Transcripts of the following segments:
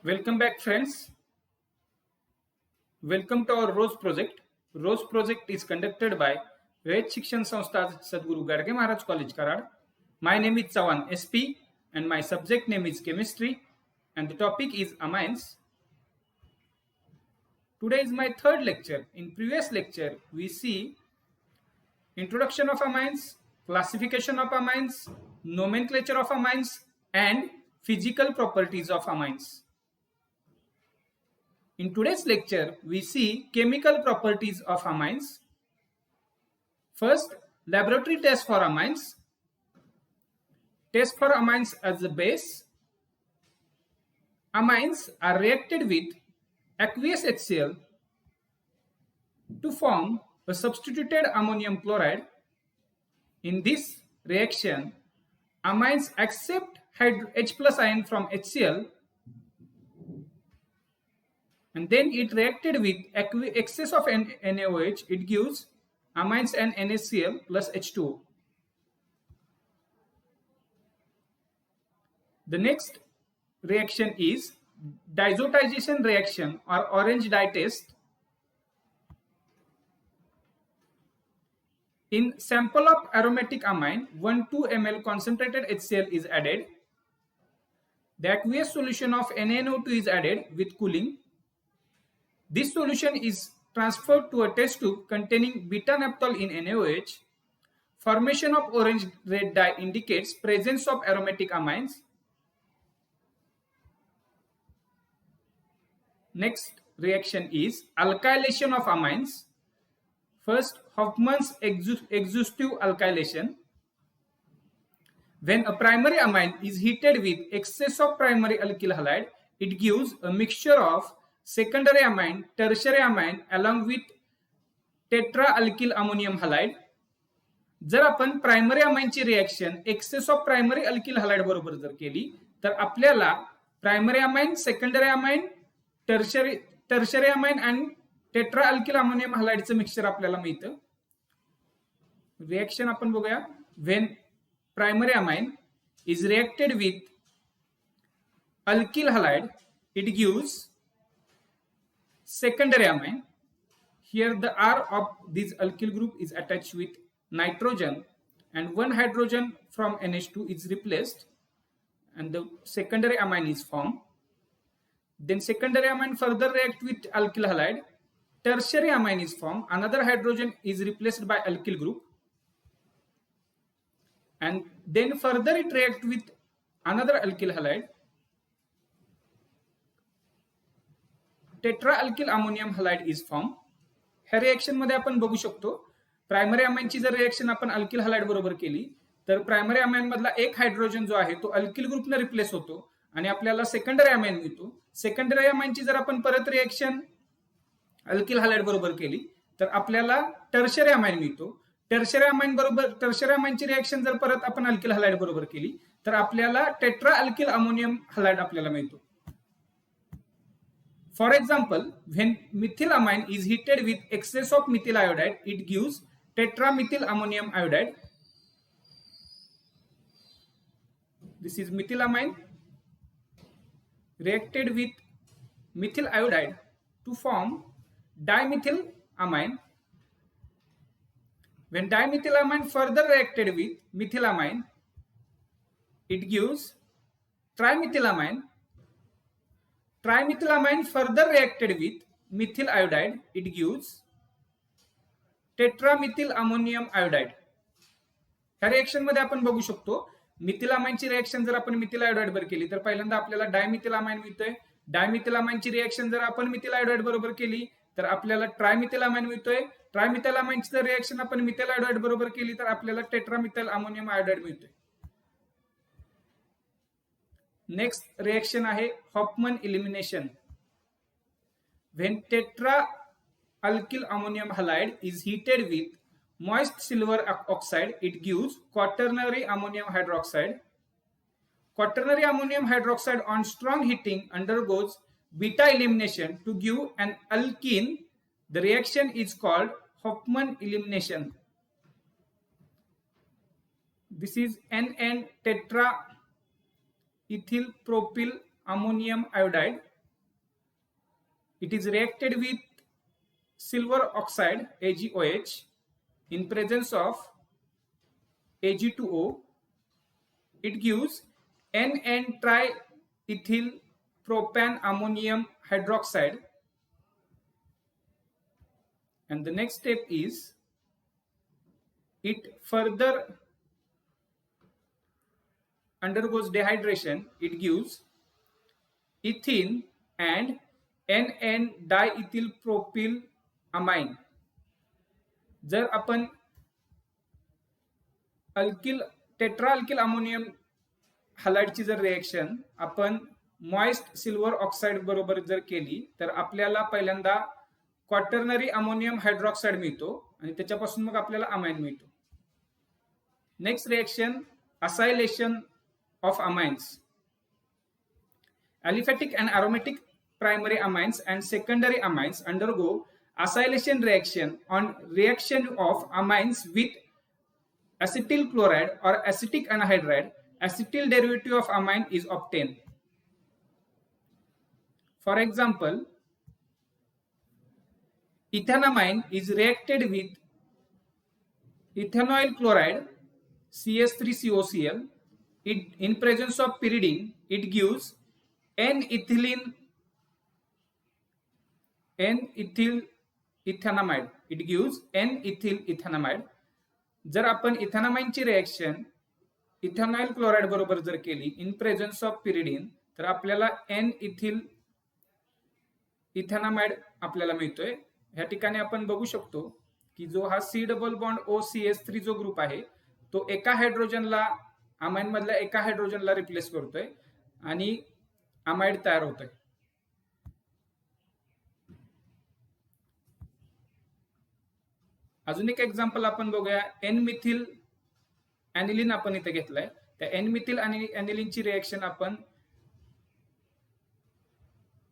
Welcome back, friends. Welcome to our ROSE project. ROSE project is conducted by Ved Shikshan Sanstha Sadguru Gadge Maharaj College, Karad. My name is Chavan SP and my subject name is chemistry and the topic is amines. Today is my third lecture. In previous lecture, we see introduction of amines, classification of amines, nomenclature of amines and physical properties of amines. In today's lecture, we see chemical properties of amines. First, laboratory test for amines. Test for amines as the base. Amines are reacted with aqueous HCl to form a substituted ammonium chloride. In this reaction, amines accept H plus ion from HCl and then it reacted with excess of NaOH, it gives amines and NaCl plus H2O. The next reaction is diazotization reaction or orange dye test. In sample of aromatic amine, 1-2 ml concentrated HCl is added. The aqueous solution of NaNO2 is added with cooling. This solution is transferred to a test tube containing beta-naphthol in NaOH. Formation of orange red dye indicates presence of aromatic amines. Next reaction is alkylation of amines. First, Hofmann's exhaustive alkylation. When a primary amine is heated with excess of primary alkyl halide, it gives a mixture of secondary amine, tertiary amine along with tetraalkyl ammonium halide. जर आपण primary अमाइनची reaction excess of primary alkyl halide बरोबर जर केली तर आपल्याला primary amine, secondary amine, tertiary amine आणि tetra alkyl ammonium हलाइडचं मिक्सचर आपल्याला मिळतं. रिएक्शन आपण बघूया. When primary amine is reacted with alkyl halide, it gives secondary amine. Here the R of this alkyl group is attached with nitrogen and one hydrogen from NH2 is replaced and the secondary amine is formed. Then secondary amine further react with alkyl halide. Tertiary amine is formed. Another hydrogen is replaced by alkyl group and then further it react with another alkyl halide. Tetra alkyl ammonium halide is form. ह्या reaction मध्ये आपण बघू शकतो primary अमाइनची जर reaction आपण alkyl halide बरोबर केली तर प्रायमरी अमाइन मधला एक हायड्रोजन जो आहे तो अल्किल ग्रुपने रिप्लेस होतो आणि आपल्याला सेकंडरी अमाइन मिळतो. सेकंडरी अमाइनची जर आपण परत रिएक्शन अल्किल हलाइड बरोबर केली तर आपल्याला टर्शरी अमाइन मिळतो. टर्शरी अमाइन बरोबर टर्शरी अमाइनची रिएक्शन जर परत आपण अल्किल हलाइड बरोबर केली तर आपल्याला टेट्रा अल्किल अमोनियम हलाइड आपल्याला मिळतो. For example, when methylamine is heated with excess of methyl iodide, it gives tetramethyl ammonium iodide. This is methylamine reacted with methyl iodide to form dimethyl amine. When dimethylamine further reacted with methylamine, it gives trimethylamine. Trimethylamine further reacted with methyl iodide, it gives tetramethyl ammonium iodide. ह्या reaction मध्ये आपण बघू शकतो मिथिलामाइनची reaction जर आपण Mithil iodide बर केली तर पहिल्यांदा आपल्याला डायमिथिलामाइन मिळतोय. डायमिथिलामाइनची रिएक्शन जर आपण मिथिल आयोडाइड बरोबर केली तर आपल्याला ट्रायमिथिलामाइन मिळतोय. ट्रायमिथिलामाइनची जर रिएक्शन आपण मिथिल आयोडाइड बरोबर केली तर आपल्याला टेट्रामिथाइल अमोनियम आयोडाइड मिळतोय. नेक्स्ट रिएक्शन आहे Hoffman elimination. When tetra alkyl ammonium halide is heated with moist silver oxide, it gives quaternary ammonium hydroxide. Quaternary ammonium hydroxide on strong heating undergoes beta elimination to give an alkene. The reaction is called Hofmann elimination. This is NN tetra ethyl propyl ammonium iodide. it is reacted with silver oxide AgOH in presence of Ag2O. It gives NN triethyl propan ammonium hydroxide. And the next step is it further undergoes dehydration. It gives ethene and NN diethyl propyl amine. जर आपण tetra alkyl ammonium हलाइडची जर reaction आपण moist silver oxide बरोबर जर केली तर आपल्याला पहिल्यांदा क्वाटर्नरी अमोनियम हायड्रॉक्साइड मिळतो आणि त्याच्यापासून मग आपल्याला अमाइन मिळतो. Next reaction acylation of amines. Aliphatic and aromatic primary amines and secondary amines undergo acylation reaction on reaction of amines with acetyl chloride or acetic anhydride. Acetyl derivative of amine is obtained. For example, ethanamine is reacted with ethanoyl chloride CS3COCl. In presence of pyridine, it gives N-ethyl ethanamide. It gives N-ethyl ethanamide. जर आपण इथॅनामाइनची reaction ethanoyl chloride बरोबर जर केली इन presence of pyridine तर आपल्याला N-ethyl इथॅनामाइड आपल्याला मिळतोय. ह्या ठिकाणी आपण बघू शकतो की जो हा C डबल बॉन्ड OCH3 जो ग्रुप आहे तो एका हायड्रोजनला अमाइन मधल्या एका हायड्रोजनला रिप्लेस करतोय आणि अमाइड तयार होतोय. अजून एक एक्झाम्पल आपण बघूया. एन मिथिल ॲनिलीन आपण इथे घेतलाय. त्या एन मिथिल ॲनिलीनची रिएक्शन आपण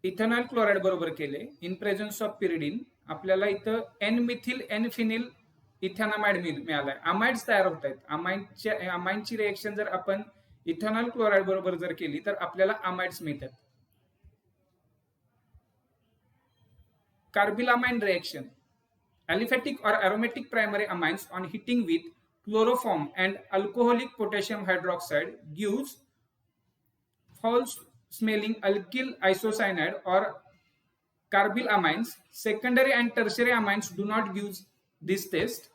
इथेनॉल क्लोराइड बरोबर केले इन प्रेझन्स ऑफ पिरिडीन. आपल्याला इथं एन मिथिल एन फिनिल इथॅनामाइड मिळालाय. अमाइड्स तयार होत आहेत. अमाइनची रिएक्शन जर आपण इथेनॉल क्लोराइड बरोबर जर केली तर आपल्याला अमाइड्स मिळतात. Carbylamine reaction. Aliphatic or aromatic primary amines on heating with chloroform and alcoholic potassium hydroxide gives foul smelling alkyl isocyanide or carbyl amines. Secondary and tertiary amines do not give this taste.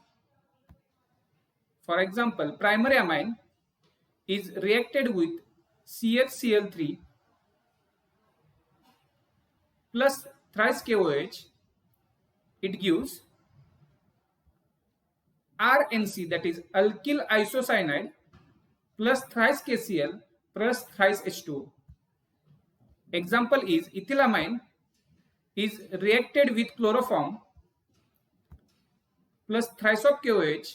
For example, primary amine is reacted with CHCl3 plus thrice KOH. It gives RNC, that is alkyl isocyanide plus thrice KCl plus thrice H2O. Example is ethylamine is reacted with chloroform plus thrice of KOH.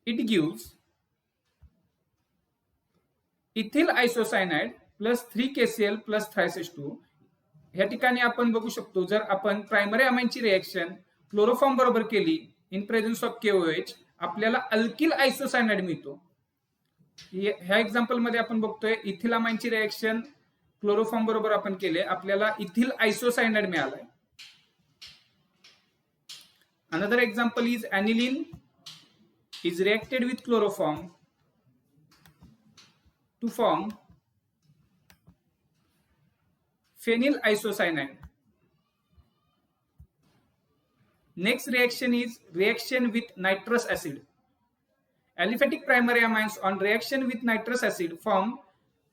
It gives ethyl isocyanide plus 3 KCl plus thrice H2O. ह्या ठिकाणी आपण बघू शकतो जर आपण primary अमाइनची reaction chloroform बरोबर केली इन प्रेझन्स ऑफ KOH आपल्याला अल्किल आयसोसायनाइड मिळतो. ह्या एक्झाम्पल मध्ये आपण बघतोय इथिलामाइनची रिएक्शन क्लोरोफॉर्म बरोबर आपण केले आपल्याला इथिल आयसोसायनाइड मिळालाय. Another example is aniline is reacted with chloroform to form phenyl isocyanide. Next reaction is reaction with nitrous acid. Aliphatic primary amines on reaction with nitrous acid form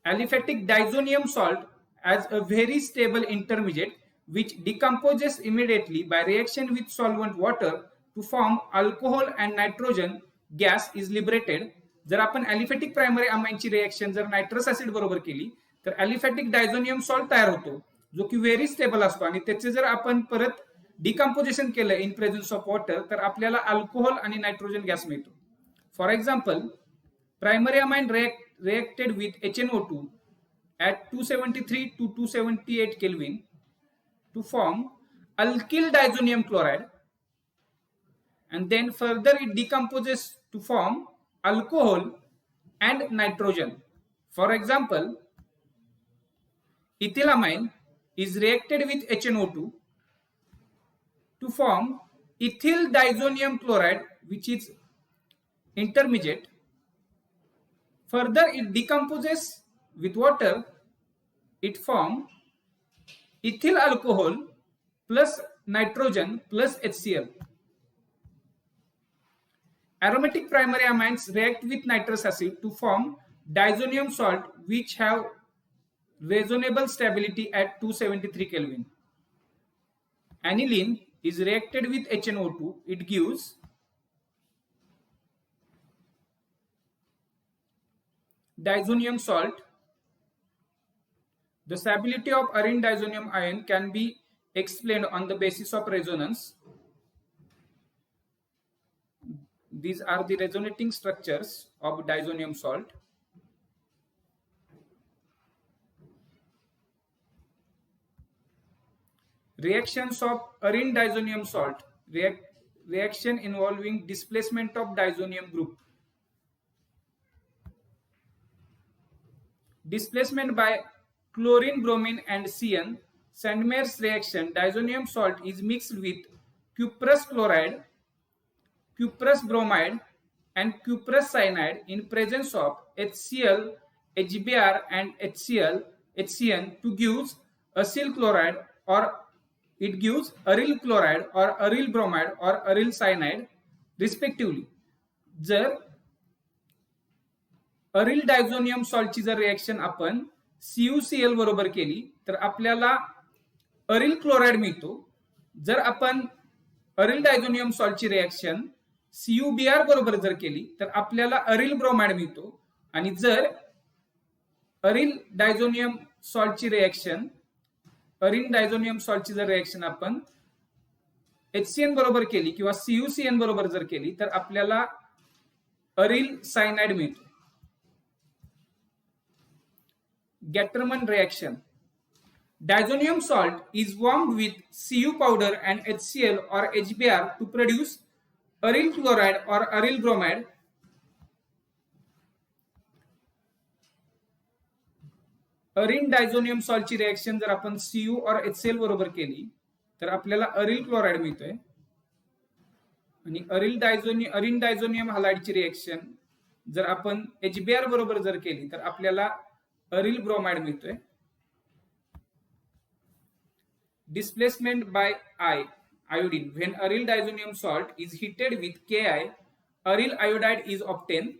aliphatic diazonium salt as a very stable intermediate which decomposes immediately by reaction with solvent water to form alcohol and nitrogen gas is liberated. जर आपण aliphatic primary amine ची reaction जर nitrous acid बरोबर केली तर aliphatic diazonium salt तयार होतो जो की व्हेरी स्टेबल असतो आणि त्याचे जर आपण परत डिकम्पोजिशन केलं इन प्रेझन्स ऑफ वॉटर तर आपल्याला अल्कोहोल आणि नायट्रोजन गॅस मिळतो. For example primary amine reacted with HNO2 at 273 to 278 Kelvin to form alkyl diazonium chloride and then further it decomposes to form alcohol and nitrogen. For example, ethylamine is reacted with HNO2 to form ethyl diazonium chloride, which is intermediate. Further, it decomposes with water. It forms ethyl alcohol plus nitrogen plus HCl. Aromatic primary amines react with nitrous acid to form diazonium salt, which have reasonable stability at 273 Kelvin. Aniline is reacted with HNO2. It gives diazonium salt. The stability of arene diazonium ion can be explained on the basis of resonance. These are the resonating structures of diazonium salt. Reactions of arene diazonium salt. Reaction involving displacement of diazonium group. Displacement by chlorine, bromine and CN. Sandmeyer's reaction. Diazonium salt is mixed with cuprous chloride, cuprous bromide and cuprous cyanide in presence of HCl, HBr and HCN to give acyl chloride, or it gives aryl chloride or aryl bromide or aryl cyanide respectively. जर aril diazonium सॉल्टची जर reaction आपण CuCl बरोबर केली तर आपल्याला aril chloride मिळतो. जर आपण अरिल डायझोनियम सॉल्टची रिएक्शन CuBr बरोबर जर केली तर आपल्याला अरिल ब्रोमाइड मिळतो. आणि जर अरिल डायझोनियम सॉल्टची रिएक्शन जर रिएक्शन आपण HCN बरोबर केली किंवा CuCN बरोबर जर केली तर आपल्याला अरिल सायनाइड मिळतो. Gattermann reaction. Diazonium salt is warmed with Cu powder and HCl or HBr to produce aryl chloride or aryl bromide. Arene diazonium सॉल्टची रिएक्शन जर आपण Cu और HCl बरोबर केली तर आपल्याला अरिल क्लोराइड मिळतोय. आणि अरिन डायझोनियम हलाइडची रिएक्शन जर आपण HBr बरोबर जर केली तर आपल्याला अरिल ब्रोमाइड मिळतोय. Displacement by iodine. When aryl diazonium salt is heated with Ki, aryl iodide is obtained.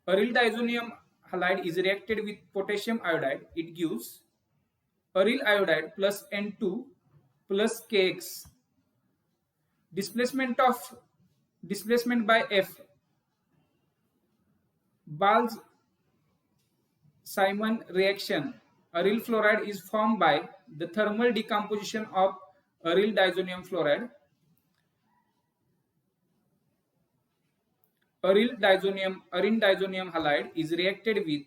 Aryl diazonium halide is reacted with potassium iodide. It gives aryl iodide plus N2 plus Kx. Displacement by F. Bals-Simon reaction. Aryl fluoride is formed by the thermal decomposition of aryl diazonium fluoride. Arene diazonium halide is reacted with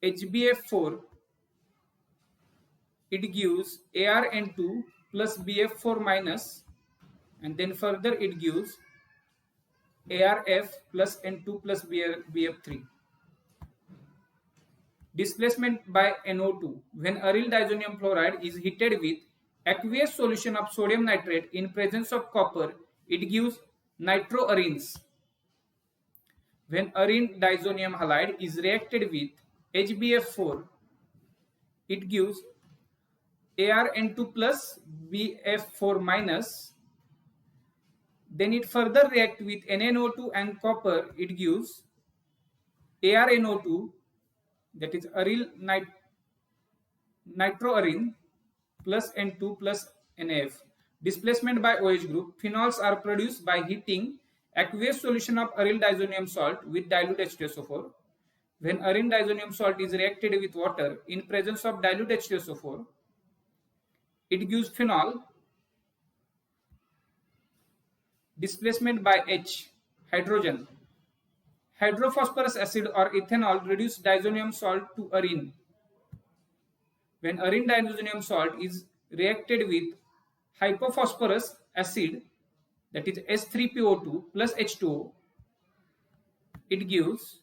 HbF4. It gives ArN2 plus BF4 minus, and then further it gives ArF plus N2 plus BF3. Displacement by NO2. When aryl diazonium fluoride is heated with aqueous solution of sodium nitrate in presence of copper, it gives nitroarenes. When arene diazonium halide is reacted with HbF4, it gives ArN2 plus BF4 minus. Then it further reacts with NaNO2 and copper. It gives ArNO2, that is aryl nitroarene plus N2 plus NaF. Displacement by OH group. Phenols are produced by heating aqueous solution of aryl diazonium salt with dilute H2SO4. When arene diazonium salt is reacted with water in presence of dilute H2SO4, it gives phenol. Displacement by H. Hydrogen. Hydrophosphorus acid or ethanol reduce diazonium salt to arene. When arene diazonium salt is reacted with hypophosphorus acid, that is S3PO2 plus H2O, it gives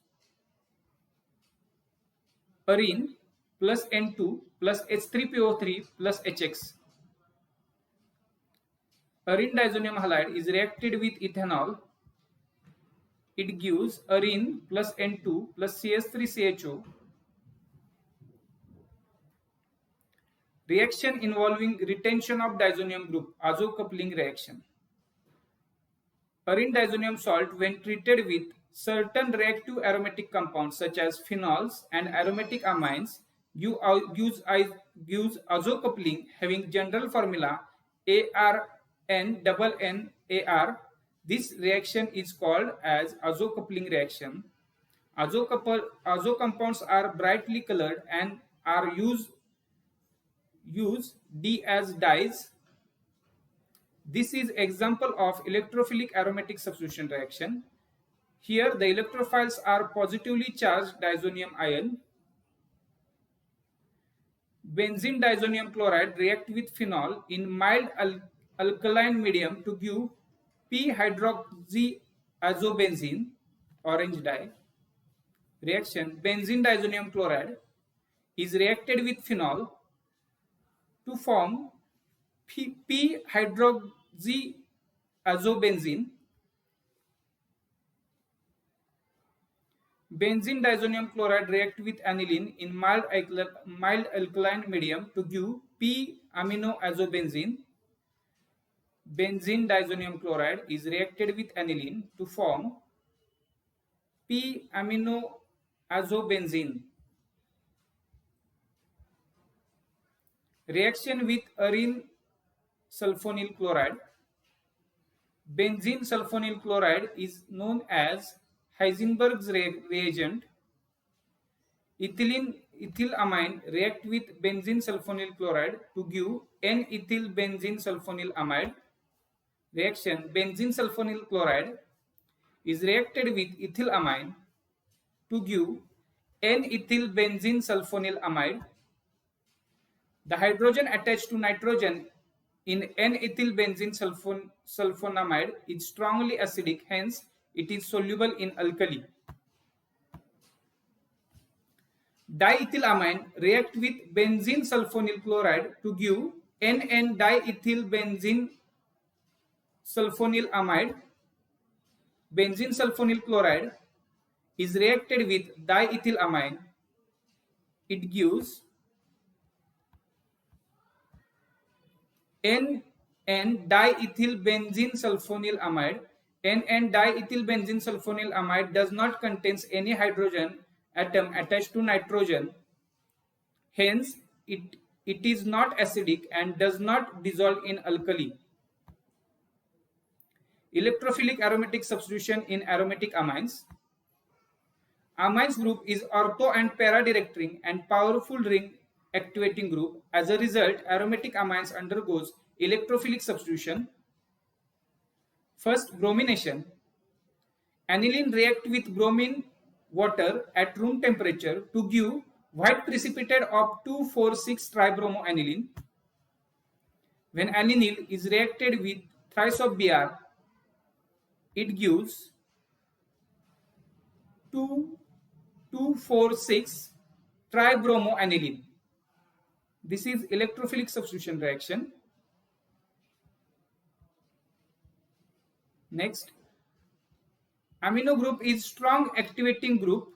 arene. plus N2 plus H3PO3 plus HX. Arene diazonium halide is reacted with ethanol. It gives arene plus N2 plus CH3CHO. Reaction involving retention of diazonium group, azo-coupling reaction. Arene diazonium salt, when treated with certain reactive aromatic compounds such as phenols and aromatic amines, gives azo-coupling having general formula ARNNNAR. This reaction is called as azo-coupling reaction. Azo compounds are brightly colored and are used D as dyes. This is example of electrophilic aromatic substitution reaction. Here the electrophiles are positively charged diazonium ion. Benzene diazonium chloride react with phenol in mild alkaline medium to give p-hydroxyazobenzene, orange dye. Reaction: benzene diazonium chloride is reacted with phenol to form p-hydroxyazobenzene. Benzene diazonium chloride react with aniline in mild alkaline medium to give p-aminoazobenzene. Benzene diazonium chloride is reacted with aniline to form p-aminoazobenzene. Reaction with arene sulfonyl chloride. Benzene sulfonyl chloride is known as Heisenberg's reagent. Ethylamine react with benzene sulfonyl chloride to give N-ethyl benzene sulfonyl amide. Reaction: benzene sulfonyl chloride is reacted with ethylamine to give N-ethyl benzene sulfonyl amide. The hydrogen attached to nitrogen in N-ethyl benzene sulfonamide is strongly acidic, hence it is soluble in alkali. Diethylamine react with benzene sulfonyl chloride to give N-diethyl benzene sulfonyl amide. Benzene sulfonyl chloride is reacted with diethylamine. It gives N-diethyl benzene sulfonyl amide. N-diethyl benzene sulfonyl amide does not contain any hydrogen atom attached to nitrogen. Hence, it is not acidic and does not dissolve in alkali. Electrophilic aromatic substitution in aromatic amines. Amines group is ortho and para direct ring and powerful ring activating group. As a result, aromatic amines undergoes electrophilic substitution. First, bromination. Aniline react with bromine water at room temperature to give white precipitate of 2,4,6-tribromoaniline. When aniline is reacted with thrice of Br, it gives 2,4,6-tribromoaniline. This is electrophilic substitution reaction. Next, amino group is strong activating group.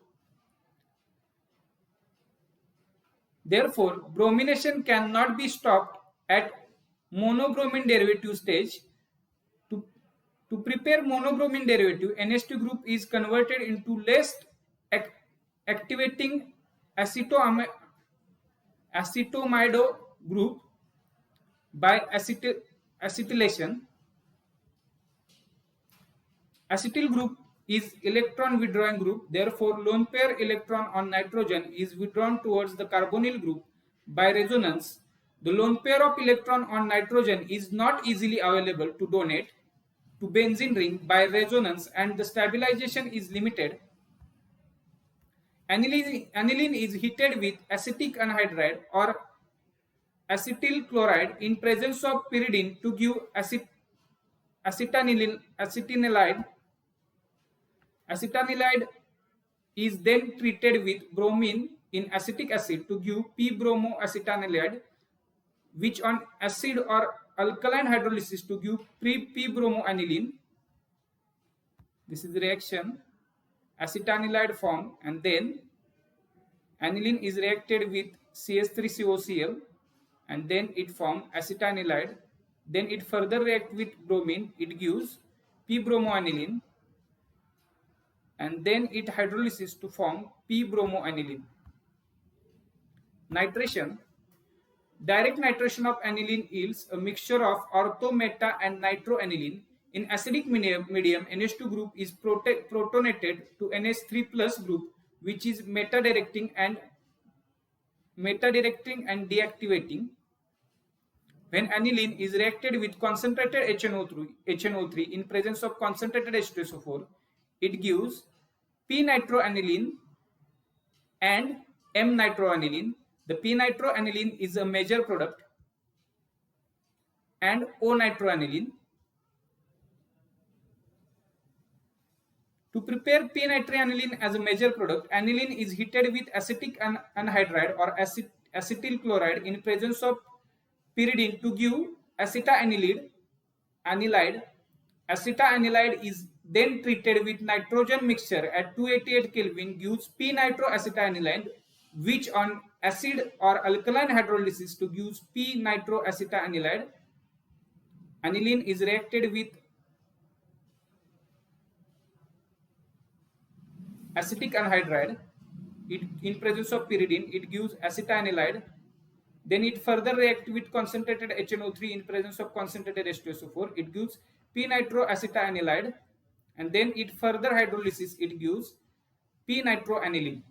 Therefore, bromination cannot be stopped at monobromine derivative stage. To prepare monobromine derivative, NH2 group is converted into less activating acetoamido group by acetylation. Acetyl group is electron withdrawing group. Therefore, lone pair electron on nitrogen is withdrawn towards the carbonyl group by resonance. The lone pair of electron on nitrogen is not easily available to donate to benzene ring by resonance and the stabilization is limited. Aniline is heated with acetic anhydride or acetyl chloride in presence of pyridine to give acetanilide. Acetanilide is then treated with bromine in acetic acid to give p-bromoacetanilide, which on acid or alkaline hydrolysis to give p-bromoaniline. This is the reaction. Acetanilide formed, and then aniline is reacted with CH3COCl, and then it forms acetanilide. Then it further reacts with bromine, it gives p-bromoaniline, and then it hydrolysis to form p-bromoaniline. Nitration. Direct nitration of aniline yields a mixture of ortho, meta, and nitroaniline. In acidic medium, NH2 group is protonated to NH3 plus group, which is meta-directing and deactivating. When aniline is reacted with concentrated HNO3 in presence of concentrated H2SO4, it gives p-nitroaniline and m-nitroaniline. The p-nitroaniline is a major product, and O-nitroaniline. To prepare p-nitroaniline as a major product, aniline is heated with acetic anhydride or acetyl chloride in presence of pyridine to give acetanilide. Acetanilide is then treated with nitrogen mixture at 288 Kelvin, gives p-nitroacetanilide, which on acid or alkaline hydrolysis to gives p-nitroacetanilide. Aniline is reacted with acetic anhydride. In presence of pyridine, it gives acetanilide. Then it further reacts with concentrated HNO3 in presence of concentrated H2SO4. It gives p-nitroacetanilide, and then it further hydrolysis, it gives p-nitroaniline.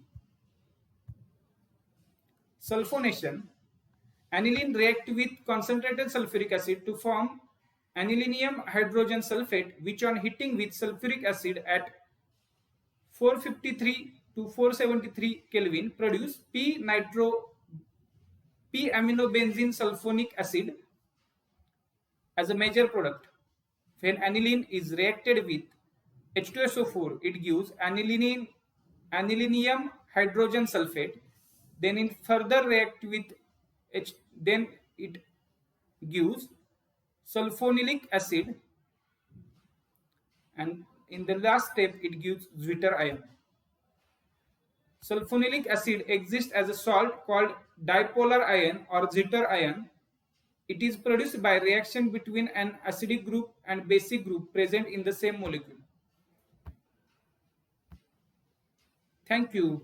Sulfonation. Aniline react with concentrated sulfuric acid to form anilinium hydrogen sulfate, which on heating with sulfuric acid at 453 to 473 Kelvin produce p-aminobenzene sulfonic acid as a major product. When aniline is reacted with H2SO4, it gives anilinium hydrogen sulfate. Then it further react with then it gives sulfonilic acid, and in the last step it gives zwitter ion. Sulfonilic acid exists as a salt called dipolar ion or zwitter ion. It is produced by reaction between an acidic group and basic group present in the same molecule. Thank you.